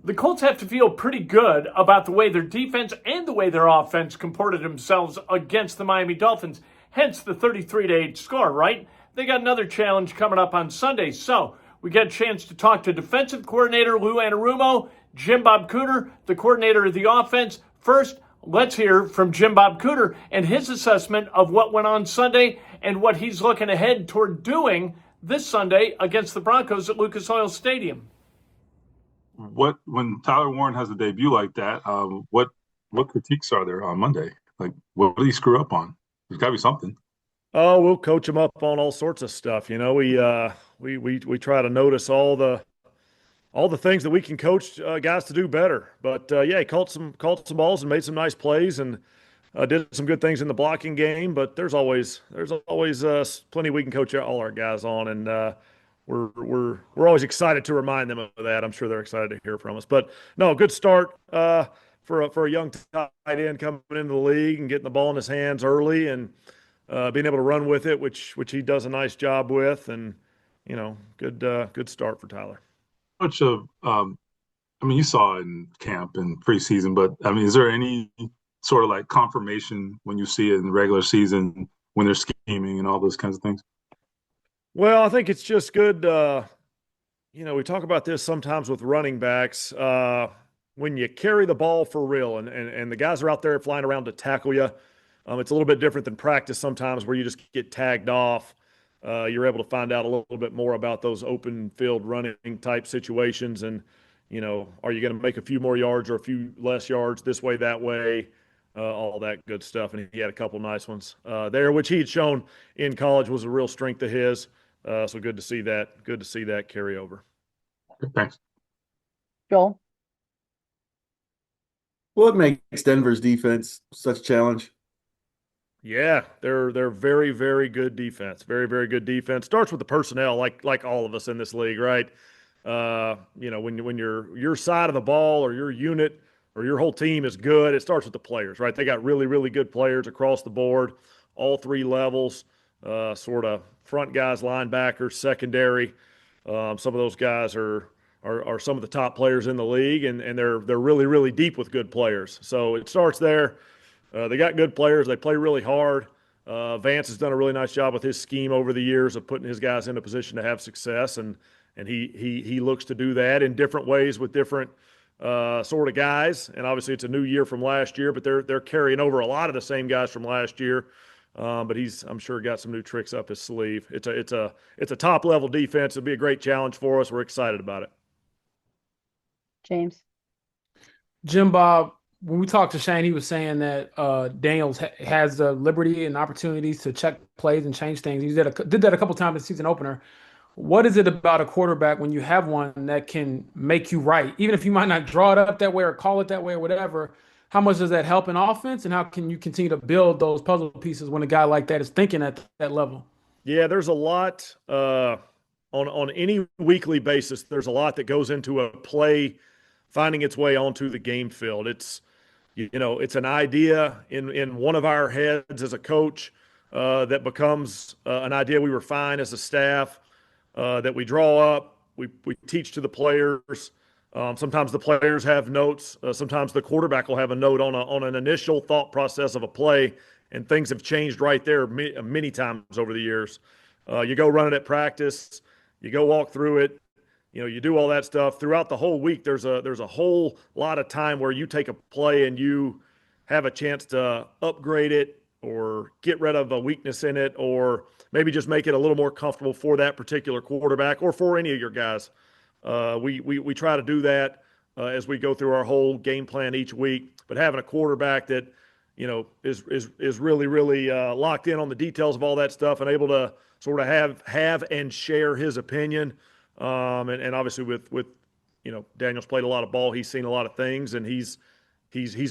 The Colts have to feel pretty good about the way their defense and the way their offense comported themselves against the Miami Dolphins, hence the 33-8 score, right? They got another challenge coming up on Sunday. So we get a chance to talk to defensive coordinator Lou Anarumo, Jim Bob Cooter, the coordinator of the offense. First, let's hear from Jim Bob Cooter and his assessment of what went on Sunday and what he's looking ahead toward doing this Sunday against the Broncos at Lucas Oil Stadium. When Tyler Warren has a debut like that, what critiques are there on Monday? Like, what did he screw up on? There's got to be something. Oh, we'll coach him up on all sorts of stuff. You know, we try to notice all the things that we can coach guys to do better. But yeah, he caught some balls and made some nice plays and did some good things in the blocking game. But there's always plenty we can coach all our guys on, and we're always excited to remind them of that. I'm sure they're excited to hear from us. But no, good start for a young tight end coming into the league and getting the ball in his hands early and being able to run with it, which he does a nice job with. And you know, good start for Tyler. Much of, I mean, you saw it in camp and preseason, but I mean, is there any sort of like confirmation when you see it in the regular season when they're scheming and all those kinds of things? Well, I think it's just good. You know, we talk about this sometimes with running backs. When you carry the ball for real and the guys are out there flying around to tackle you, it's a little bit different than practice sometimes where you just get tagged off. You're able to find out a little bit more about those open field running type situations. And, you know, are you going to make a few more yards or a few less yards this way, that way, all that good stuff. And he had a couple nice ones there, which he had shown in college was a real strength of his. So good to see that. Good to see that carry over. Thanks. Joel? What makes Denver's defense such a challenge? Yeah, they're very, very good defense. Very, very good defense. Starts with the personnel, like all of us in this league, right? You know, when your side of the ball or your unit or your whole team is good, it starts with the players, right? They got really, really good players across the board, all three levels, sort of front guys, linebackers, secondary. Some of those guys are some of the top players in the league, and they're really, really deep with good players. So it starts there. They got good players. They play really hard. Vance has done a really nice job with his scheme over the years of putting his guys in a position to have success, and he looks to do that in different ways with different sort of guys. And obviously, it's a new year from last year, but they're carrying over a lot of the same guys from last year. But I'm sure, got some new tricks up his sleeve. It's a top level defense. It'll be a great challenge for us. We're excited about it. James? Jim Bob, when we talked to Shane, he was saying that Daniels has the liberty and opportunities to check plays and change things. He did that a couple times in the season opener. What is it about a quarterback when you have one that can make you right? Even if you might not draw it up that way or call it that way or whatever, how much does that help in offense, and how can you continue to build those puzzle pieces when a guy like that is thinking at that level? Yeah, there's a lot on any weekly basis. There's a lot that goes into a play finding its way onto the game field. It's an idea in one of our heads as a coach that becomes an idea we refine as a staff that we draw up, we teach to the players. Sometimes the players have notes. Sometimes the quarterback will have a note on an initial thought process of a play, and things have changed right there many times over the years. You go run it at practice, you go walk through it. You know, you do all that stuff throughout the whole week. There's a whole lot of time where you take a play and you have a chance to upgrade it or get rid of a weakness in it, or maybe just make it a little more comfortable for that particular quarterback or for any of your guys. We try to do that as we go through our whole game plan each week. But having a quarterback that, you know, is really, really locked in on the details of all that stuff and able to sort of have and share his opinion. And obviously with you know, Daniel's played a lot of ball. He's seen a lot of things, and he's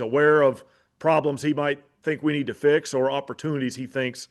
aware of problems he might think we need to fix or opportunities he thinks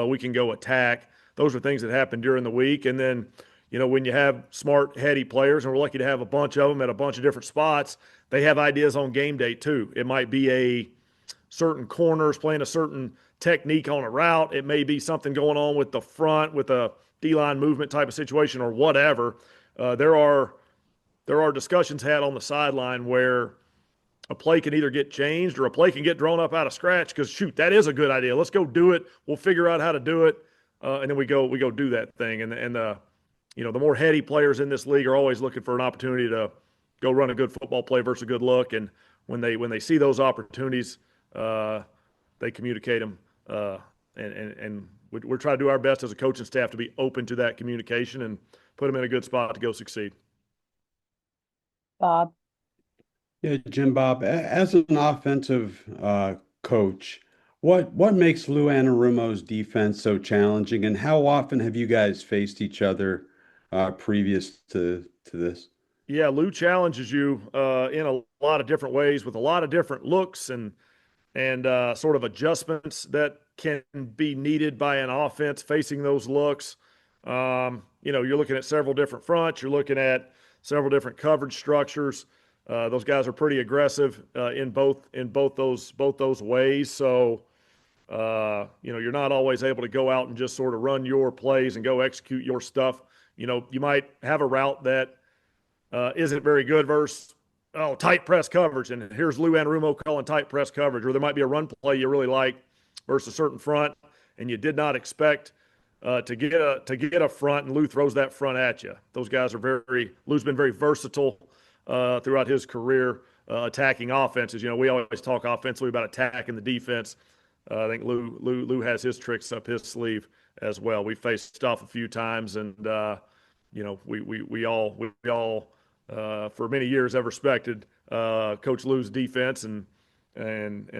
we can go attack. Those are things that happen during the week. And then, you know, when you have smart, heady players, and we're lucky to have a bunch of them at a bunch of different spots, they have ideas on game day too. It might be a certain corners playing a certain technique on a route. It may be something going on with the front with a D-line movement type of situation or whatever. There are there are discussions had on the sideline where a play can either get changed or a play can get drawn up out of scratch because, shoot, that is a good idea. Let's go do it. We'll figure out how to do it, and then we go do that thing. And the more heady players in this league are always looking for an opportunity to go run a good football play versus a good look. And when they see those opportunities, they communicate them. And we're trying to do our best as a coaching staff to be open to that communication and put them in a good spot to go succeed. Bob, Yeah, Jim Bob, as an offensive coach, what makes Lou Anarumo's defense so challenging, and how often have you guys faced each other previous to this? Yeah, Lou challenges you in a lot of different ways with a lot of different looks and sort of adjustments that can be needed by an offense facing those looks. You're looking at several different fronts. You're looking at several different coverage structures. Those guys are pretty aggressive in both those ways. So, you're not always able to go out and just sort of run your plays and go execute your stuff. You might have a route that isn't very good versus tight press coverage, and here's Lou Anarumo calling tight press coverage, or there might be a run play you really like versus a certain front, and you did not expect to get a front, and Lou throws that front at you. Those guys are Lou's been very versatile throughout his career attacking offenses. We always talk offensively about attacking the defense. I think Lou has his tricks up his sleeve as well. We faced off a few times, and we all for many years have respected Coach Lou's defense and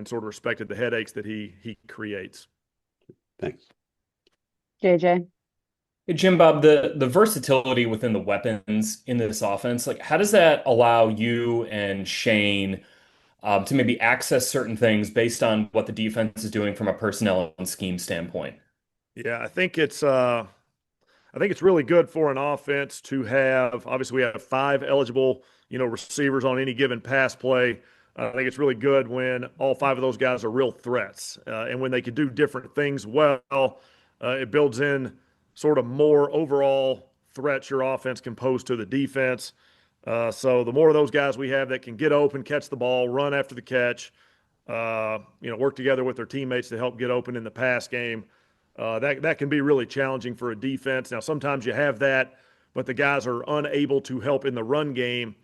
sort of respected the headaches that he creates. Thanks. JJ. Hey, Jim Bob, the versatility within the weapons in this offense, like how does that allow you and Shane to maybe access certain things based on what the defense is doing from a personnel and scheme standpoint? Yeah, I think it's really good for an offense to have. Obviously, we have 5 eligible, receivers on any given pass play. I think it's really good when all 5 of those guys are real threats, and when they can do different things well. It builds in sort of more overall threats your offense can pose to the defense. So the more of those guys we have that can get open, catch the ball, run after the catch, work together with their teammates to help get open in the pass game, that can be really challenging for a defense. Now, sometimes you have that, but the guys are unable to help in the run game,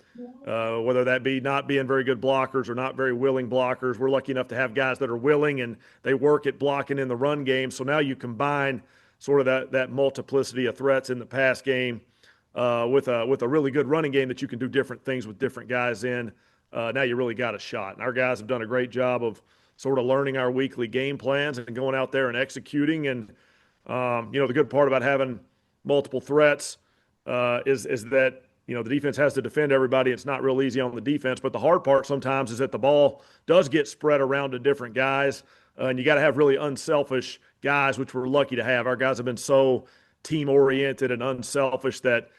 whether that be not being very good blockers or not very willing blockers. We're lucky enough to have guys that are willing and they work at blocking in the run game. So now you combine sort of that multiplicity of threats in the pass game with a really good running game that you can do different things with different guys in. Now you really got a shot. And our guys have done a great job of sort of learning our weekly game plans and going out there and executing. And, the good part about having multiple threats is that, the defense has to defend everybody. It's not real easy on the defense. But the hard part sometimes is that the ball does get spread around to different guys. And you got to have really unselfish guys, which we're lucky to have. Our guys have been so team-oriented and unselfish that,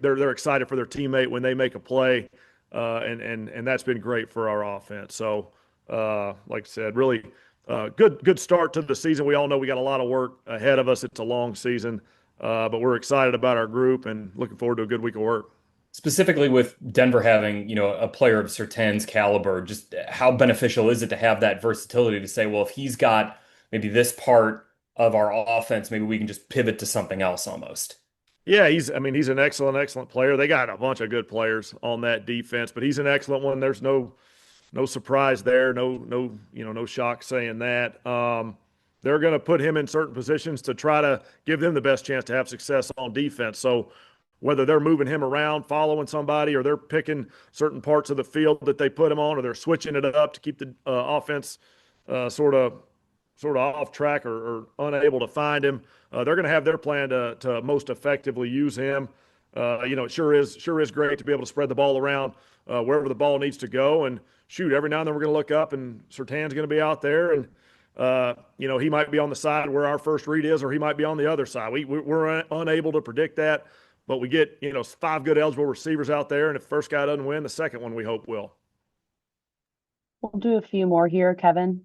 they're excited for their teammate when they make a play. And that's been great for our offense. So, like I said, really good start to the season. We all know we got a lot of work ahead of us. It's a long season, but we're excited about our group and looking forward to a good week of work. Specifically with Denver having, a player of Surtain's caliber, just how beneficial is it to have that versatility to say, well, if he's got maybe this part of our offense, maybe we can just pivot to something else almost. Yeah, he's an excellent player. They got a bunch of good players on that defense, but he's an excellent one. There's no surprise there. No shock saying that. They're going to put him in certain positions to try to give them the best chance to have success on defense. So whether they're moving him around, following somebody, or they're picking certain parts of the field that they put him on, or they're switching it up to keep the offense sort of off track or unable to find him, they're going to have their plan to most effectively use him. It sure is great to be able to spread the ball around wherever the ball needs to go. And every now and then we're going to look up and Surtain's going to be out there, and he might be on the side where our first read is, or he might be on the other side. We're unable to predict that, but we get 5 good eligible receivers out there, and if the first guy doesn't win, the second one we hope will. We'll do a few more here, Kevin.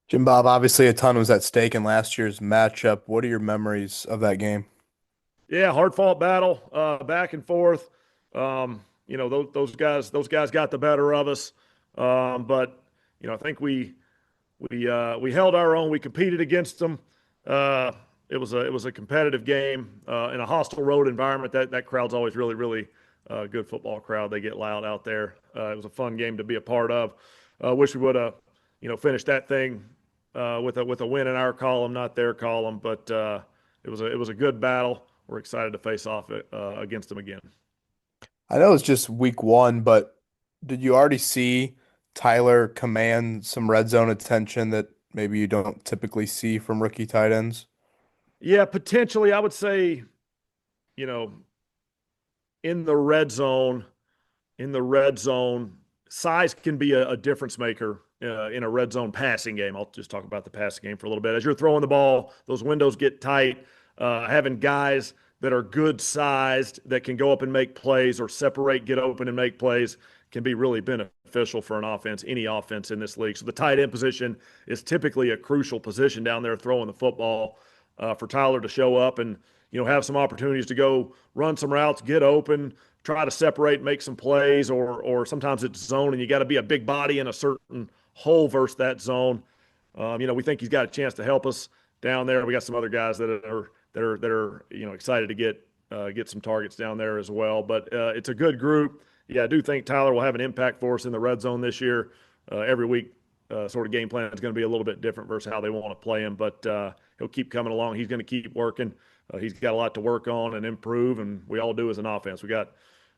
Jim Bob, obviously a ton was at stake in last year's matchup. What are your memories of that game? Yeah, hard-fought battle, back and forth. Those guys got the better of us. But I think we held our own. We competed against them. It was a competitive game in a hostile road environment. That crowd's always really, really good football crowd. They get loud out there. It was a fun game to be a part of. Wish we would have, finished that thing with a win in our column, not their column. But it was a good battle. We're excited to face off against them again. I know it's just week one, but did you already see Tyler command some red zone attention that maybe you don't typically see from rookie tight ends? Yeah, potentially. I would say, in the red zone, size can be a difference maker in a red zone passing game. I'll just talk about the passing game for a little bit. As you're throwing the ball, those windows get tight. Having guys that are good sized that can go up and make plays or separate, get open and make plays can be really beneficial for an offense, any offense in this league. So the tight end position is typically a crucial position down there throwing the football for Tyler to show up and, have some opportunities to go run some routes, get open, try to separate, make some plays, or sometimes it's zone and you got to be a big body in a certain hole versus that zone. We think he's got a chance to help us down there. We got some other guys that are excited to get some targets down there as well. But it's a good group. Yeah, I do think Tyler will have an impact for us in the red zone this year. Every week, sort of game plan is going to be a little bit different versus how they want to play him. But he'll keep coming along. He's going to keep working. He's got a lot to work on and improve, and we all do as an offense. We got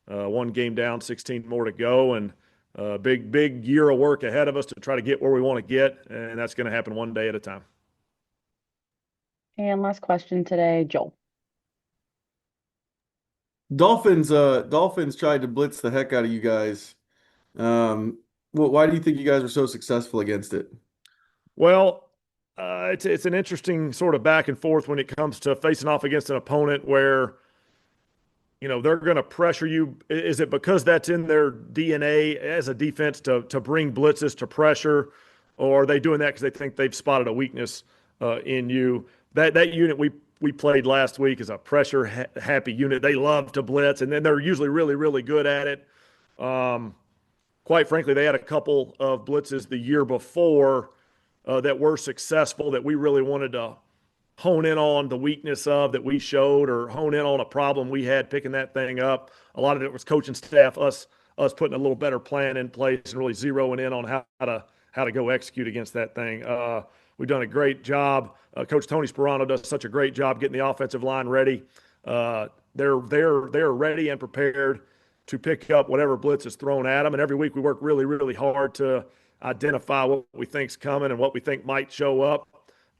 one game down, 16 more to go, and big year of work ahead of us to try to get where we want to get, and that's going to happen one day at a time. And last question today, Joel. Dolphins tried to blitz the heck out of you guys. Why do you think you guys were so successful against it? Well, it's an interesting sort of back and forth when it comes to facing off against an opponent where, they're going to pressure you. Is it because that's in their DNA as a defense to bring blitzes to pressure, or are they doing that because they think they've spotted a weakness in you? That unit we played last week is a pressure happy unit. They love to blitz, and then they're usually really, really good at it. Quite frankly, they had a couple of blitzes the year before that were successful that we really wanted to hone in on the weakness of that we showed, or hone in on a problem we had picking that thing up. A lot of it was coaching staff, us putting a little better plan in place and really zeroing in on how to go execute against that thing. We've done a great job. Coach Tony Sperano does such a great job getting the offensive line ready. They're ready and prepared to pick up whatever blitz is thrown at them. And every week we work really, really hard to identify what we think's coming and what we think might show up.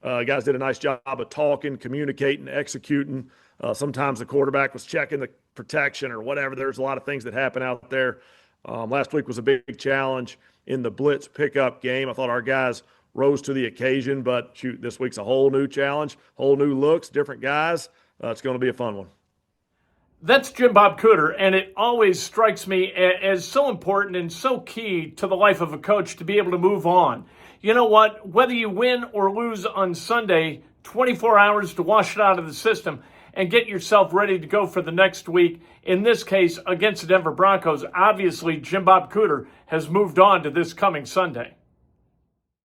Guys did a nice job of talking, communicating, executing. Sometimes the quarterback was checking the protection or whatever. There's a lot of things that happen out there. Last week was a big challenge in the blitz pickup game. I thought our guys rose to the occasion, but shoot, this week's a whole new challenge, whole new looks, different guys. It's going to be a fun one. That's Jim Bob Cooter, and it always strikes me as so important and so key to the life of a coach to be able to move on. You know what? Whether you win or lose on Sunday, 24 hours to wash it out of the system and get yourself ready to go for the next week. In this case, against the Denver Broncos, obviously Jim Bob Cooter has moved on to this coming Sunday.